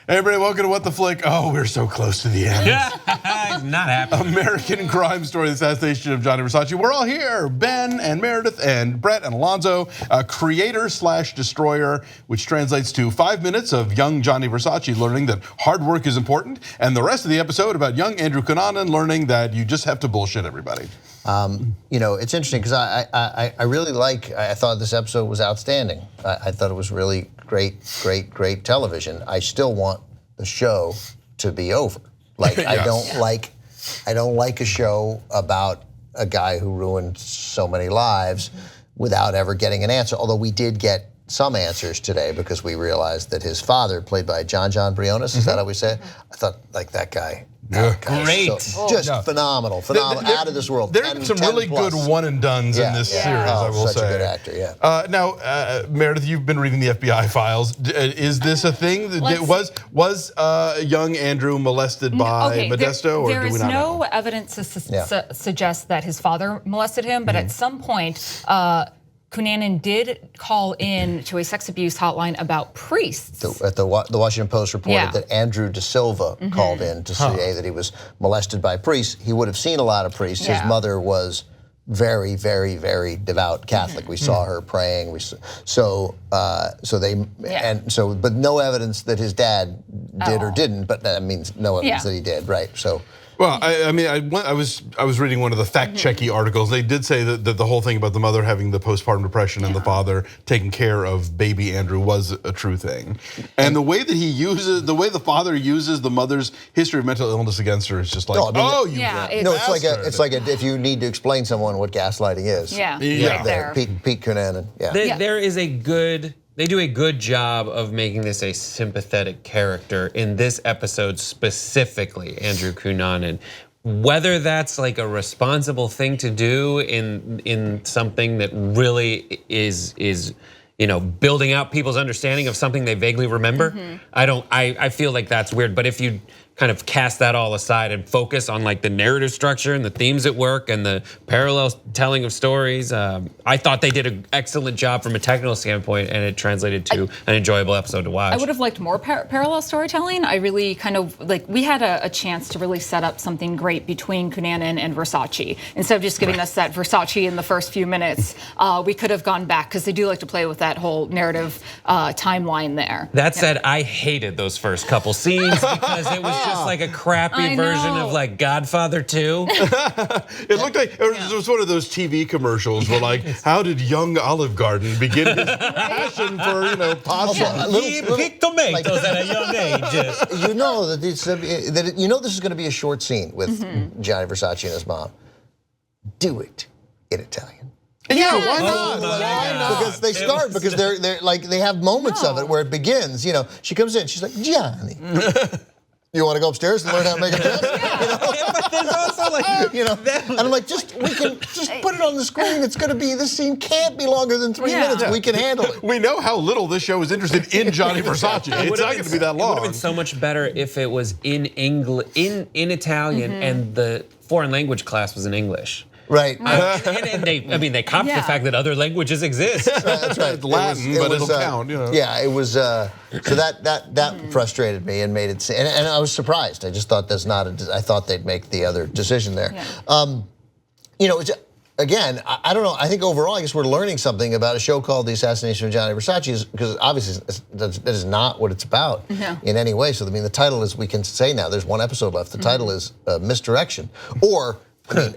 Hey everybody, welcome to What the Flick. Oh, we're so close to the end. Not happening. American crime story, the assassination of Gianni Versace. We're all here. Ben and Meredith and Brett and Alonso, creator/destroyer, which translates to 5 minutes of young Gianni Versace learning that hard work is important, and the rest of the episode about young Andrew Cunanan learning that you just have to bullshit everybody. It's interesting because I really I thought this episode was outstanding. I thought it was really great television. I still want the show to be over. Like yes. I don't like a show about a guy who ruined so many lives without ever getting an answer. Although we did get some answers today because we realized that his father, played by John Briones, is that how we say it? I thought like that guy. Great. Just phenomenal, out of this world. There are some really good one and dones in this series, I will say. Such a good actor, yeah. Now, Meredith, you've been reading the FBI files. Is this a thing? Was young Andrew molested by Modesto, or there do we is not no know? evidence to suggest that his father molested him, but at some point, Cunanan did call in to a sex abuse hotline about priests. The Washington Post reported that Andrew De Silva called in to say that he was molested by priests. He would have seen a lot of priests. His mother was very, very, very devout Catholic. We saw her praying. But no evidence that his dad did or didn't. But that means no evidence that he did, right? So. Well, I was reading one of the fact-checky articles. They did say that the whole thing about the mother having the postpartum depression and the father taking care of baby Andrew was a true thing. And the way that the way the father uses the mother's history of mental illness against her is just like, it's like if you need to explain someone what gaslighting is. Pete Cunanan. There is They do a good job of making this a sympathetic character in this episode specifically, Andrew Cunanan. Whether that's like a responsible thing to do in something that really is building out people's understanding of something they vaguely remember, I feel like that's weird. But if you kind of cast that all aside and focus on like the narrative structure and the themes at work and the parallel telling of stories, I thought they did an excellent job from a technical standpoint, and it translated to an enjoyable episode to watch. I would have liked more parallel storytelling. I really we had a chance to really set up something great between Cunanan and Versace. Instead of just giving us that Versace in the first few minutes, we could have gone back, because they do like to play with that whole narrative timeline there. That said, I hated those first couple scenes because it was just like a crappy version of like Godfather 2. It looked like it was one of those TV commercials where like, how did young Olive Garden begin his passion for pasta? He picked tomatoes at a young age. You know that this is going to be a short scene with Gianni Versace and his mom. Do it in Italian. Yeah, why not? Because they start, because they're like, they have moments of it where it begins. She comes in, she's like, Gianni. You want to go upstairs and learn how to make a dress? But there's also like, and I'm like, we can just put it on the screen. It's going to be, this scene can't be longer than 3 minutes. We can handle it. We know how little this show is interested in Gianni Versace. It's not going to be that long. It would have been so much better if it was in Italian and the foreign language class was in English. Right. And they copped the fact that other languages exist. That's right. It's Latin, but it'll count. Yeah, it was. So that frustrated me and made it. And I was surprised. I just thought I thought they'd make the other decision there. Yeah. Again, I don't know. I think overall, I guess we're learning something about a show called The Assassination of Gianni Versace, because obviously that is not what it's about in any way. So the title is, we can say now, there's one episode left. The title is Misdirection, or.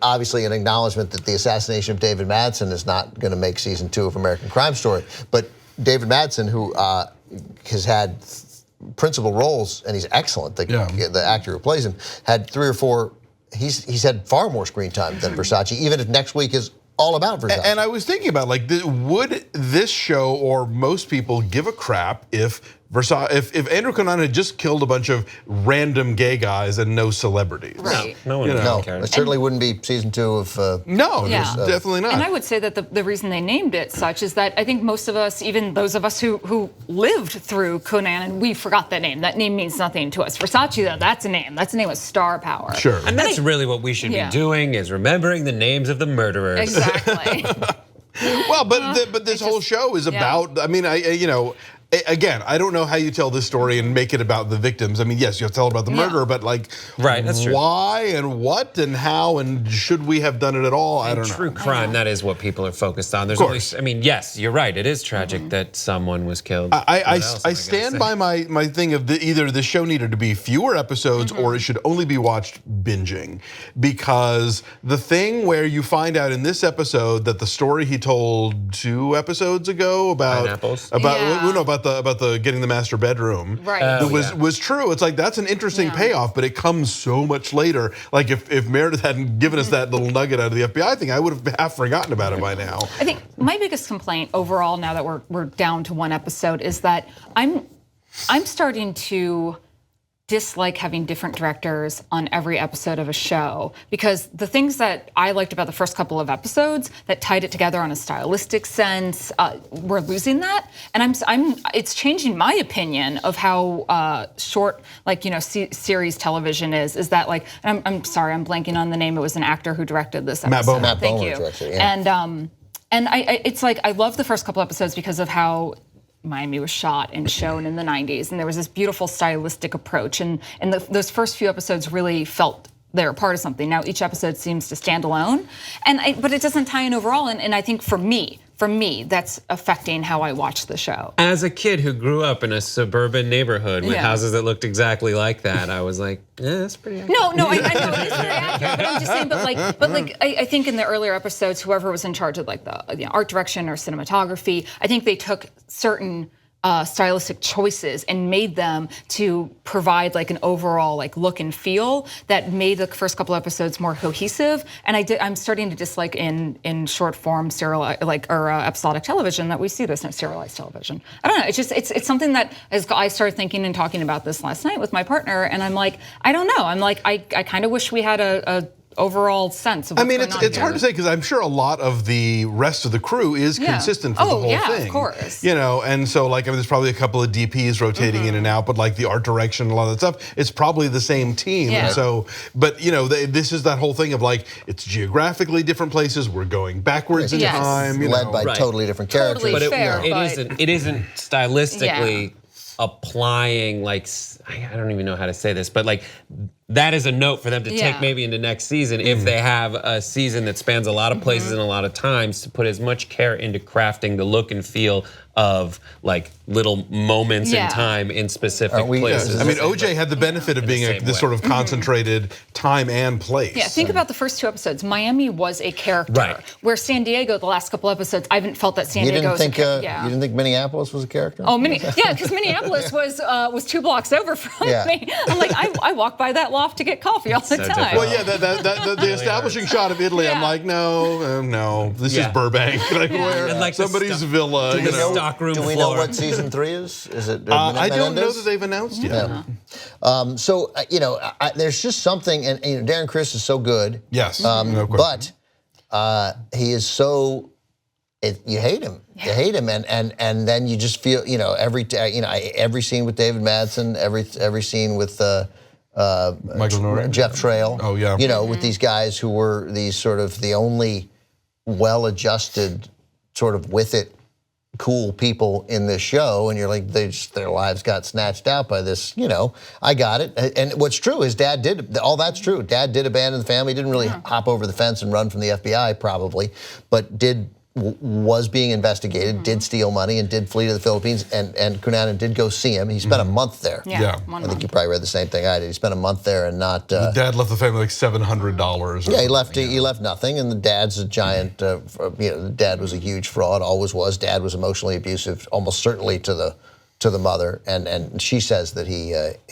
Obviously an acknowledgement that the assassination of David Madsen is not going to make season 2 of American Crime Story. But David Madsen, who has had principal roles, and he's excellent, the actor who plays him, had 3 or 4, he's had far more screen time than Versace, even if next week is all about Versace. And I was thinking about, would this show or most people give a crap if Andrew Cunanan had just killed a bunch of random gay guys and no celebrities? Right. No one would care. It certainly wouldn't be season 2 of. No, definitely not. And I would say that the reason they named it such is that I think most of us, even those of us who lived through Cunanan, we forgot that name. That name means nothing to us. Versace, though, that's a name. That's a name with star power. Sure. And that's really what we should be doing, is remembering the names of the murderers. Exactly. Well, but this whole show is about. again, I don't know how you tell this story and make it about the victims. I mean, yes, you have to tell about the murder, but like, right, that's true. Why and what and how and should we have done it at all? I don't know. True crime, that is what people are focused on. There's always, I mean, yes, you're right. It is tragic that someone was killed. I stand by my thing of either the show needed to be fewer episodes or it should only be watched binging, because the thing where you find out in this episode that the story he told 2 episodes ago about pineapples? about the getting the master bedroom was true. It's like that's an interesting payoff, but it comes so much later. Like if Meredith hadn't given us that little nugget out of the FBI thing, I would have half forgotten about it by now. I think my biggest complaint overall, now that we're down to 1 episode, is that I'm starting to dislike having different directors on every episode of a show, because the things that I liked about the first couple of episodes that tied it together on a stylistic sense, we're losing that, and it's changing my opinion of how short, like, you know, series television is that, like, I'm sorry, I'm blanking on the name. It was an actor who directed this episode. Matt Thank Bomer you. directed, yeah. And it's like I love the first couple episodes because of how Miami was shot and shown in the 90s, and there was this beautiful stylistic approach, and those first few episodes really felt they're a part of something. Now each episode seems to stand alone, but it doesn't tie in overall, and I think for me, that's affecting how I watch the show. As a kid who grew up in a suburban neighborhood with houses that looked exactly like that, I was like, that's pretty accurate. No, I know it is very accurate, but I'm just saying, but I think in the earlier episodes, whoever was in charge of like the art direction or cinematography, I think they took certain stylistic choices and made them to provide like an overall like look and feel that made the first couple episodes more cohesive. And I'm starting to dislike in short form episodic television that we see this in serialized television. I don't know. It's something that I started thinking and talking about this last night with my partner, and I'm like, I don't know. I'm like, I kind of wish we had a overall sense of what's going on it's here. hard to say, because I'm sure a lot of the rest of the crew is consistent for the whole thing. Of course. You know, and so like, I mean, there's probably a couple of DPs rotating in and out, but like the art direction, a lot of that stuff, it's probably the same team. Yeah. And so, but you know, this is that whole thing of like, it's geographically different places, we're going backwards in time. You Led know. by totally different characters. Totally But fair, it isn't stylistically applying, like, I don't even know how to say this, but like, that is a note for them to take maybe into next season if they have a season that spans a lot of places and a lot of times, to put as much care into crafting the look and feel of like little moments in time in specific places. I mean, OJ had the benefit of being this sort of concentrated time and place. Yeah, think about the first 2 episodes. Miami was a character, where San Diego, the last couple episodes, I haven't felt that San Diego was a character. You didn't think Minneapolis was a character? Oh, because Minneapolis was 2 blocks over from me. I'm like, I walk by that loft to get coffee all the time. Well, yeah, the establishing shot of Italy, I'm like, no, this is Burbank. Like, where And like somebody's villa. Do we know what season 3 is? Is it? I don't know that they've announced yet. So you know, there's just something, and you know, Darren Criss is so good. Yes, no question. But he is so. You hate him. You hate him, and then you just feel, you know, every every scene with David Madsen, every scene with Michael Norton, Jeff Trail. Oh yeah. You know, with these guys who were these sort of the only well-adjusted, sort of with it, cool people in this show, and you're like, their lives got snatched out by this. You know, I got it. And what's true is Dad did, all that's true. Dad did abandon the family, didn't really hop over the fence and run from the FBI probably, but was being investigated, did steal money, and did flee to the Philippines, and Cunanan did go see him. He spent a month there. Yeah. I think you probably read the same thing I did. He spent a month there and not. Dad left the family like $700. Yeah, he left nothing, and the dad's a giant. You know, the dad was a huge fraud, always was. Dad was emotionally abusive, almost certainly to the mother, and she says that he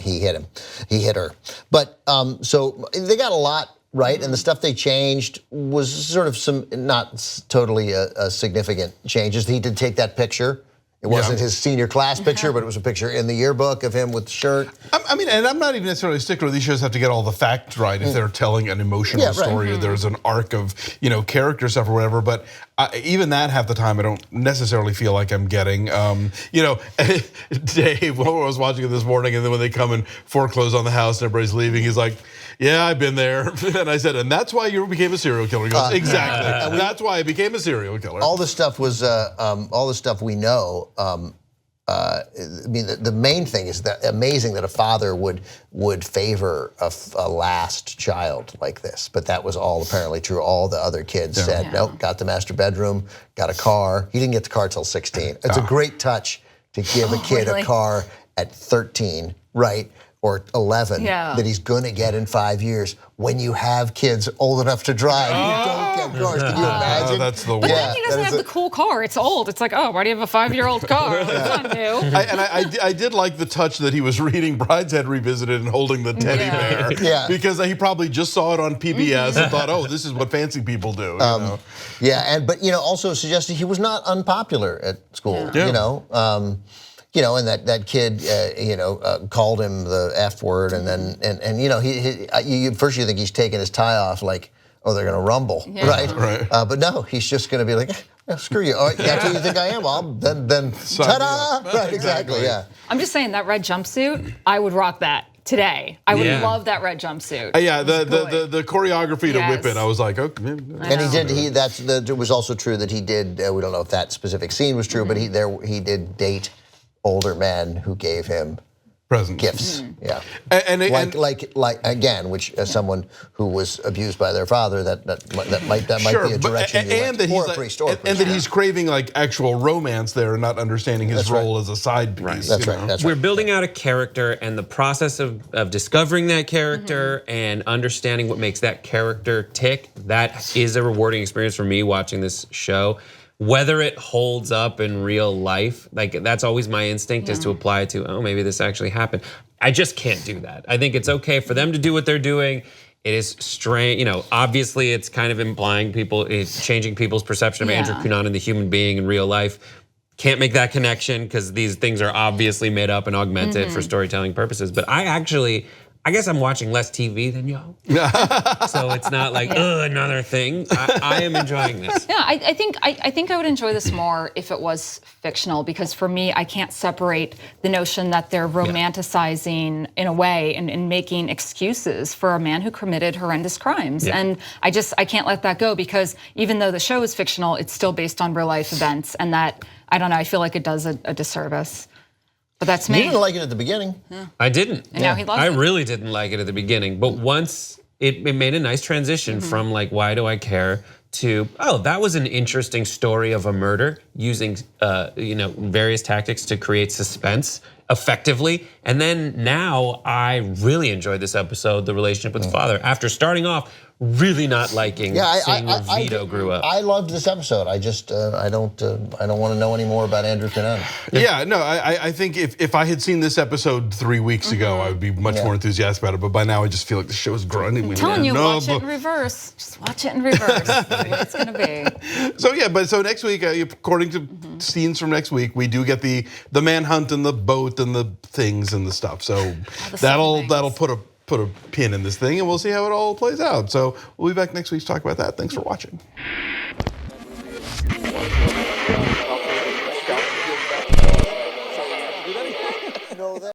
hit her. But so they got a lot right, and the stuff they changed was sort of some not totally significant changes. He did take that picture. It wasn't his senior class picture, but it was a picture in the yearbook of him with the shirt. I mean, and I'm not even necessarily a stickler. These shows have to get all the facts right if they're telling an emotional story or there's an arc of, you know, character stuff or whatever. But even that half the time I don't necessarily feel like I'm getting. You know, Dave, when I was watching it this morning, and then when they come and foreclose on the house and everybody's leaving, he's like, yeah, I've been there. And I said, and that's why you became a serial killer. He goes, exactly. That's why I became a serial killer. All the stuff was, all the stuff we know I mean, the main thing is that amazing that a father would favor a last child like this, but that was all apparently true. All the other kids said, nope, got the master bedroom, got a car. He didn't get the car till 16. It's a great touch to give a kid a car at 13, right? Or 11 that he's gonna get in 5 years. When you have kids old enough to drive, you don't get cars. Can you imagine? That's the But worst. then he doesn't have the cool car. It's old. It's like, oh, why do you have a 5-year-old car? That's not new. I did like the touch that he was reading Brideshead Revisited and holding the teddy bear. Yeah. Because he probably just saw it on PBS and thought, oh, this is what fancy people do. You know? Yeah, but also suggested he was not unpopular at school. And that kid, called him the F word, and then first you think he's taking his tie off, like, oh, they're gonna rumble, right? But no, he's just gonna be like, screw you. All right, that's what you think I am. Well, then ta-da! Right, exactly. Yeah. I'm just saying that red jumpsuit, I would rock that today. I would love that red jumpsuit. The choreography to whip it, I was like, okay. And it was also true that he did. We don't know if that specific scene was true, but he did date older men who gave him presents, gifts. Yeah, and like again, which as someone who was abused by their father, that might be a direction you went. That he's craving like actual romance there, and not understanding his role as a side piece. That's right. We're building out a character, and the process of discovering that character and understanding what makes that character tick. That is a rewarding experience for me watching this show. Whether it holds up in real life, like that's always my instinct is to apply it to, oh, maybe this actually happened. I just can't do that. I think it's okay for them to do what they're doing. It is strange, obviously it's kind of implying it's changing people's perception of Andrew Cunanan, the human being in real life. Can't make that connection because these things are obviously made up and augmented for storytelling purposes. But I guess I'm watching less TV than y'all. So it's not like, another thing. I am enjoying this. Yeah, I think I would enjoy this more if it was fictional, because for me, I can't separate the notion that they're romanticizing in a way and making excuses for a man who committed horrendous crimes. And I can't let that go, because even though the show is fictional, it's still based on real life events, and that, I don't know, I feel like it does a disservice. But that's me. You didn't like it at the beginning. I didn't. And now he loves it. I really didn't like it at the beginning. But once it made a nice transition from like, why do I care, to, oh, that was an interesting story of a murder using various tactics to create suspense effectively. And then now I really enjoyed this episode, the relationship with the father, after starting off really not liking seeing where Vito grew up. I loved this episode. I just I don't want to know any more about Andrew Cunanan. I think if I had seen this episode 3 weeks ago, I would be much more enthusiastic about it. But by now, I just feel like the show is grinding. I'm telling you, watch it in reverse. Just watch it in reverse. That's the way it's gonna be. So next week, according to scenes from next week, we do get the manhunt and the boat and the things and the stuff. So that'll put a pin in this thing, and we'll see how it all plays out. So we'll be back next week to talk about that. Thanks for watching.